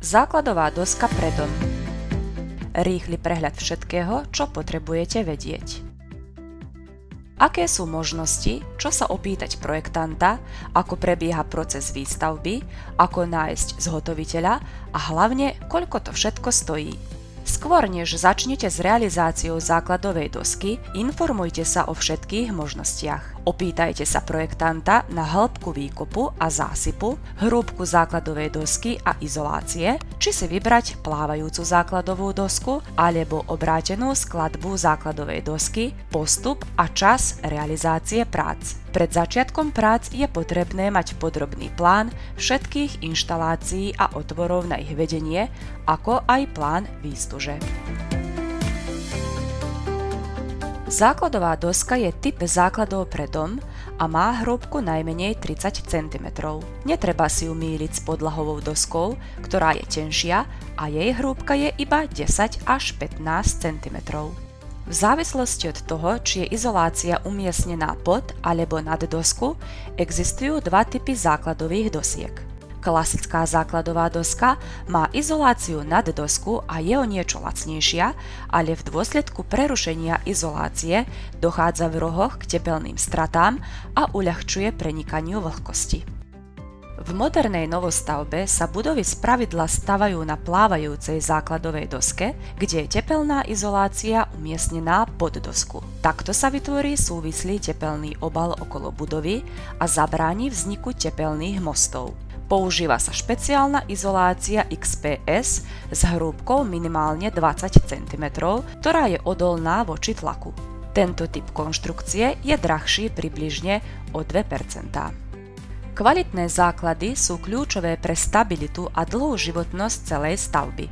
Základová doska pre dom. Rýchly prehľad všetkého, čo potrebujete vedieť. Aké sú možnosti, čo sa opýtať projektanta, ako prebieha proces výstavby, ako nájsť zhotoviteľa a hlavne, koľko to všetko stojí. Skôr než začnete s realizáciou základovej dosky, informujte sa o všetkých možnostiach. Opýtajte sa projektanta na hĺbku výkopu a zásypu, hrúbku základovej dosky a izolácie, či si vybrať plávajúcu základovú dosku alebo obrátenú skladbu základovej dosky, postup a čas realizácie prác. Pred začiatkom prác je potrebné mať podrobný plán všetkých inštalácií a otvorov na ich vedenie, ako aj plán výstuže. Základová doska je typ základov pre dom a má hrúbku najmenej 30 cm. Netreba si ju mýliť s podlahovou doskou, ktorá je tenšia a jej hrúbka je iba 10 až 15 cm. V závislosti od toho, či je izolácia umiestnená pod alebo nad dosku, existujú dva typy základových dosiek. Klasická základová doska má izoláciu nad dosku a je o niečo lacnejšia, ale v dôsledku prerušenia izolácie dochádza v rohoch k tepelným stratám a uľahčuje prenikaniu vlhkosti. V modernej novostavbe sa budovy spravidla stavajú na plávajúcej základovej doske, kde je tepelná izolácia umiestnená pod dosku. Takto sa vytvorí súvislý tepelný obal okolo budovy a zabráni vzniku tepelných mostov. Používa sa špeciálna izolácia XPS s hrúbkou minimálne 20 cm, ktorá je odolná voči tlaku. Tento typ konštrukcie je drahší približne o 2%. Kvalitné základy sú kľúčové pre stabilitu a dlhú životnosť celej stavby.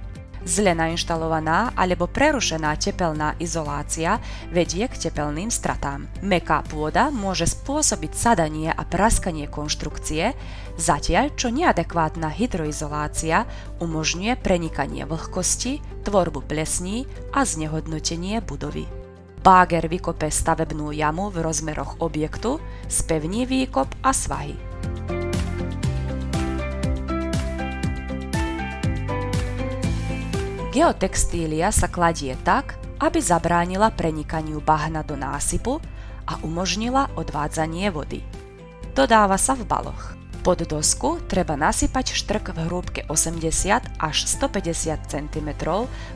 Zle nainštalovaná alebo prerušená tepelná izolácia vedie k tepelným stratám. Mäkká pôda môže spôsobiť sadanie a praskanie konštrukcie, zatiaľ čo neadekvátna hydroizolácia umožňuje prenikanie vlhkosti, tvorbu plesní a znehodnotenie budovy. Báger vykope stavebnú jamu v rozmeroch objektu, spevní výkop a svahy. Geotextília sa kladie tak, aby zabránila prenikaniu bahna do násypu a umožnila odvádzanie vody. Dodáva sa v baloch. Pod dosku treba nasypať štrk v hrúbke 80 až 150 cm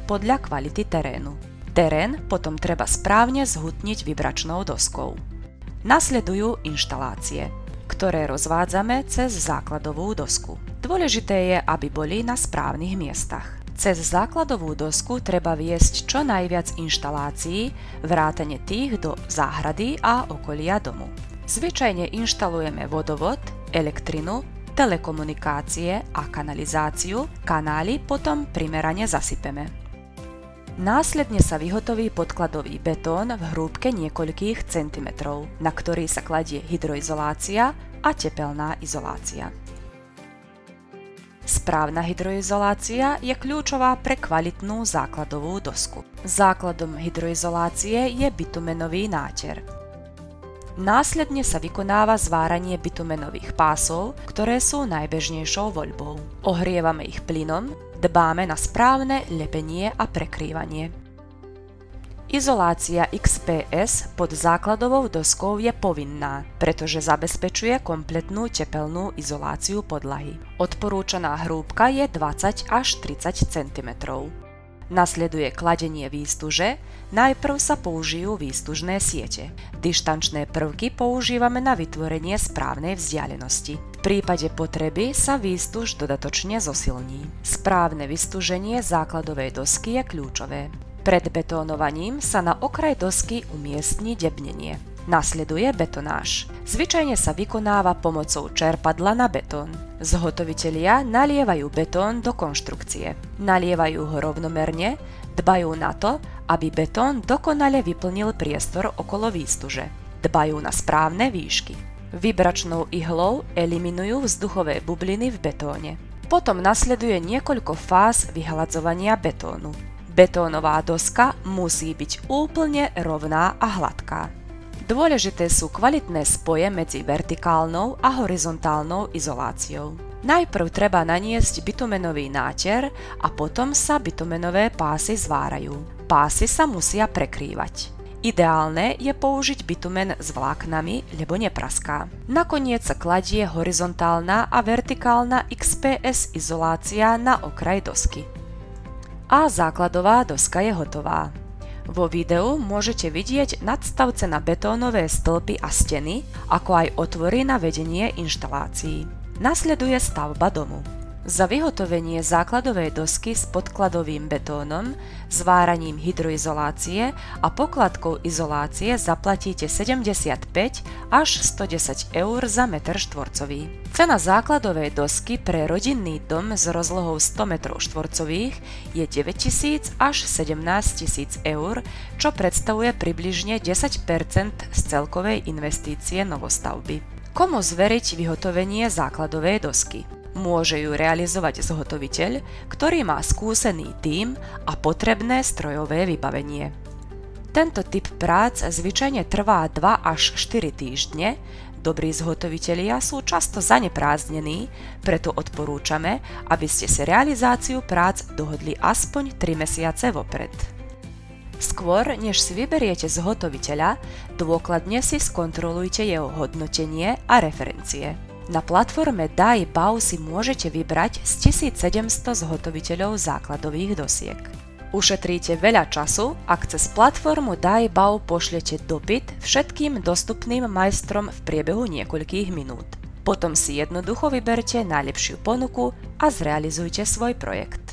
podľa kvality terénu. Terén potom treba správne zhutniť vibračnou doskou. Nasledujú inštalácie, ktoré rozvádzame cez základovú dosku. Dôležité je, aby boli na správnych miestach. Cez základovú dosku treba viesť čo najviac inštalácií, vrátane tých do záhrady a okolia domu. Zvyčajne inštalujeme vodovod, elektrinu, telekomunikácie a kanalizáciu, kanály potom primerane zasypeme. Následne sa vyhotoví podkladový betón v hrúbke niekoľkých centimetrov, na ktorý sa kladie hydroizolácia a tepelná izolácia. Správna hydroizolácia je kľúčová pre kvalitnú základovú dosku. Základom hydroizolácie je bitumenový náter. Následne sa vykonáva zváranie bitumenových pásov, ktoré sú najbežnejšou voľbou. Ohrievame ich plynom, dbáme na správne lepenie a prekrývanie. Izolácia XPS pod základovou doskou je povinná, pretože zabezpečuje kompletnú tepelnú izoláciu podlahy. Odporúčaná hrúbka je 20 až 30 cm. Nasleduje kladenie výstuže, najprv sa použijú výstužné siete. Dištančné prvky používame na vytvorenie správnej vzdialenosti. V prípade potreby sa výstuž dodatočne zosilní. Správne vystúženie základovej dosky je kľúčové. Pred betónovaním sa na okraj dosky umiestni debnenie. Nasleduje betonáž. Zvyčajne sa vykonáva pomocou čerpadla na betón. Zhotovitelia nalievajú betón do konštrukcie. Nalievajú ho rovnomerne, dbajú na to, aby betón dokonale vyplnil priestor okolo výstuže. Dbajú na správne výšky. Vibračnou ihlou eliminujú vzduchové bubliny v betóne. Potom nasleduje niekoľko fáz vyhladzovania betónu. Betónová doska musí byť úplne rovná a hladká. Dôležité sú kvalitné spoje medzi vertikálnou a horizontálnou izoláciou. Najprv treba naniesť bitumenový náter a potom sa bitumenové pásy zvárajú. Pásy sa musia prekrývať. Ideálne je použiť bitumen s vláknami, lebo nepraská. Nakoniec sa kladie horizontálna a vertikálna XPS izolácia na okraj dosky. A základová doska je hotová. Vo videu môžete vidieť nadstavce na betónové stĺpy a steny, ako aj otvory na vedenie inštalácií. Nasleduje stavba domu. Za vyhotovenie základovej dosky s podkladovým betónom, zváraním hydroizolácie a pokladkou izolácie zaplatíte 75 až 110 eur za meter štvorcový. Cena základovej dosky pre rodinný dom s rozlohou 100 m2 je 9 000 až 17 000 eur, čo predstavuje približne 10 % z celkovej investície novostavby. Komu zveriť vyhotovenie základovej dosky? Môže ju realizovať zhotoviteľ, ktorý má skúsený tím a potrebné strojové vybavenie. Tento typ prác zvyčajne trvá 2 až 4 týždne, dobrí zhotovitelia sú často zaneprázdnení, preto odporúčame, aby ste si realizáciu prác dohodli aspoň 3 mesiace vopred. Skôr, než si vyberiete zhotoviteľa, dôkladne si skontrolujte jeho hodnotenie a referencie. Na platforme DAI-BAU si môžete vybrať z 1700 zhotoviteľov základových dosiek. Ušetríte veľa času, ak cez platformu DAI-BAU pošlete dopyt všetkým dostupným majstrom v priebehu niekoľkých minút. Potom si jednoducho vyberte najlepšiu ponuku a zrealizujte svoj projekt.